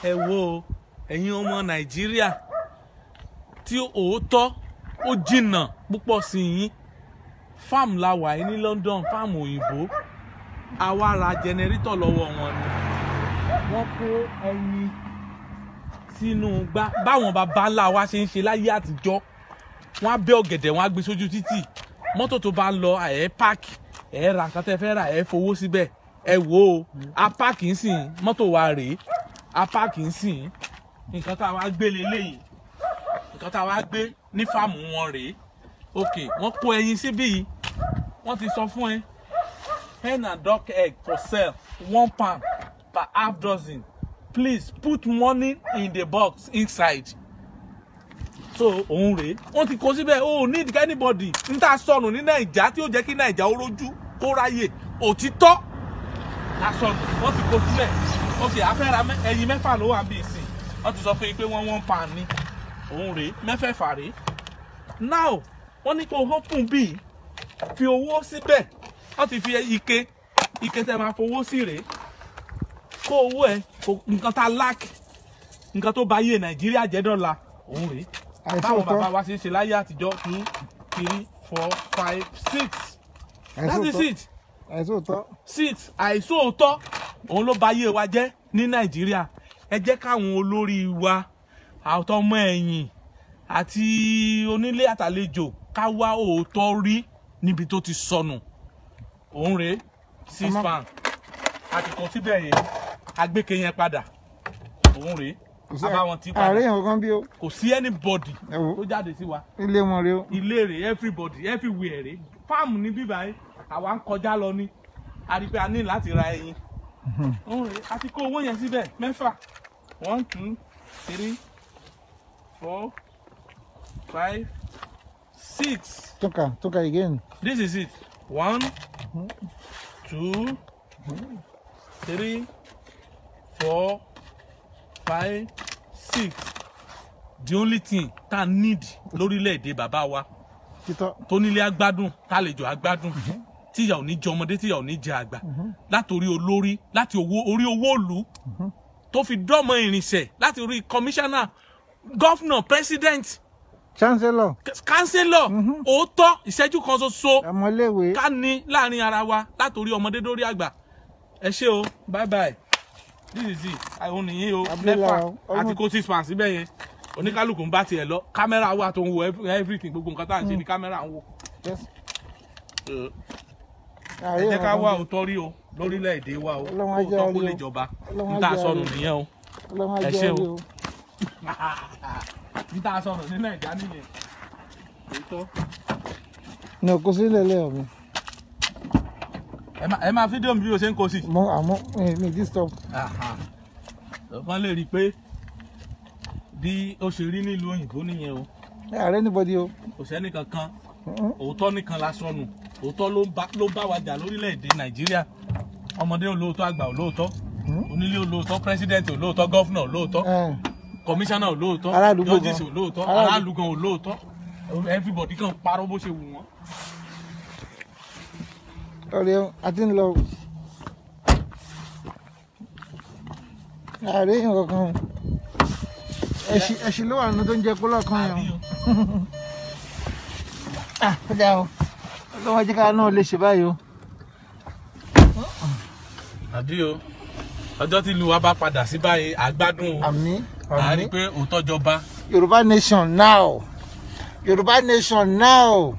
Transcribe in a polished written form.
ẹ wo ẹ̀yin ọmọ Nàìjíríà tí òótọ́ ó jìnnà púpọ̀ sí yín. Farm la wà ní London, farm òyìnbó. Àwa ra generator lọ́wọ́ wọn ni. Wọ́n kó ẹyin sínú gbá báwọn bàbá ńlá wa ṣe ń ṣe láyé àtijọ́. Wọ́n á bẹ́ ọ̀gẹ̀dẹ̀, wọ́n á gbé sójú títì. Mọ́tò tó bá ń lọ ẹ páàkì, ẹ ra nǹkan tẹ́ fẹ́ rà, ẹ fowó síbẹ̀. Ẹ wò ó, a páàkì ń sìn, mọ́tò wa rèé. A páàkì ń sìn. Nǹkan tá a wá gbé leléyìí. Nǹkan tá a wá gbé ní fáàmù wọn rèé. Ok, wọ́n kó ẹyin síbí yìí. Wọ́n ti sọ fún ẹ. Hen and duck egg for sale, £1 per half dozen. Please put money in the box inside. So òun rèé. Wọ́n ti kó síbẹ̀. Oh, need anybody. N ta sọnù ní Naija tí ó jẹ́ kí Naija ó rojú kó ráyè. Òtítọ́. A sọnù. Wọ́n ti kó sílẹ̀. Ok, a fẹ́ ra ẹyin mẹ́fà ló wà bí ìsìn. Wọ́n ti sọ fún yín pé wọ́n £1 ní. Òun rèé. Mẹ́fẹ̀ẹ̀fà rèé. Now, wọ́n ní kó open bí fi owó síbẹ̀. Wọ́n ti fi ike tẹ́ máa fowó sí rèé. Kó owó ẹ nǹkan tá lack, nǹkan tó bá yé Nàìjíríà jẹ́ dọ́là. Òun rèé. Báwọn bàbá wa ṣe ń ṣe láyé àtijọ́ 2, 3, 4, 5, 6. That is it. Àìsóòótọ́. 6. Àìsóòótọ́. Òun ló bá yé wa jẹ́ ní Nàìjíríà. Ẹ jẹ́ káwọn olórí wa àtọmọ ẹ̀yìn àti onílé àtàlejò ká wá òótọ́ rí níbi tó ti sọnù. Òun rèé. 6 pound. Àti kò síbẹ̀ yẹn. Agbéke yẹn padà. Òun rèé. Àbáwọn tí padà. Ààrẹ yẹn kan bí o. Kò sí anybody tó jáde sí wa. Ilé wọn rèé o. Ilé rèé, everybody, everywhere rèé. Fáàmù ní bíbá yìí, àwa ń kọjá lọ ní. A rí pé a ní láti ra ẹyin. Òun rèé. A ti kó owó yẹn síbẹ̀. Mẹ́fà. 1, 2, 3, 4, 5, 6. Toka again. This is it. 1, 2, 3, 4, 5, 6. The only thing tá need lórílẹ̀-èdè bàbá wa tó nílé agbádùn, tálejò agbádùn, tíyà ò ní jẹ ọmọdé, tíyà ò ní jẹ àgbà, látorí olórí, láti orí owó ìlú, tó fi dọ́mọ ìrìnsẹ̀, láti orí commissioner, governor, president, chancellor, òótọ́ ìṣẹ́jú kan ṣoṣo ọmọléèwé ká ní láàrin ara wa, látorí ọmọdé dórí àgbà. Ẹ ṣé o, bye bye. This is it. Àwọn nìyí o, mẹ́fà àti kó 6 pounds síbẹ̀ yẹn. Oníkálùkù ń bá tiẹ̀ lọ. Kámẹ́rà wà tó ń wo everything, gbogbo nǹkan tá à ń ṣe ní kámẹ́rà ń wo. Ẹ jẹ́ ká wá òótọ́ rí o lórílẹ̀-èdè wa o. Òótọ́ kó lè jọba. N tá a sọnù nìyẹn o. Ẹ ṣé o. N tá a sọnù ní Nàìjíríà nìyẹn. Òótọ́. ní òkú sílẹ̀ lẹ́yìn mi. Ẹ máa fídíò mi bí o ṣe ń kó sí. Àmọ́ mi disturb. Wọ́n lè rí i pé bí ó ṣe rí nílùú òyìnbó nìyẹn o. Ààrẹ anybody o. Kò sẹ́ni kankan. Òótọ́ nìkan la sọnù. Òótọ́ ló bá wa jà lórílẹ̀-èdè Nàìjíríà. Ọmọdé olóòótọ́, àgbà olóòótọ́, onílé olóòótọ́, president olóòótọ́, governor olóòótọ́, commissioner olóòótọ́, judges olóòótọ́, aráàlú gan olóòótọ́. Everybody kan parọ́ bó ṣe wù wọ́n. Ọ̀rẹ́ àti ń lọ. Ààrẹ yẹn kankan. Ẹ̀ṣin ló wà nínú tó ń jẹ kó lọ́kàn yẹn. Ó dá o. Ọlọ́wọ́ jẹ́ ká náà lè ṣe báyìí o. Àbí o. Ọjọ́ tí ìlú wa bá padà sí báyìí, àgbádùn o. Àmín. A rí pé òótọ́ jọba. Yorùbá nation now. Yorùbá nation now.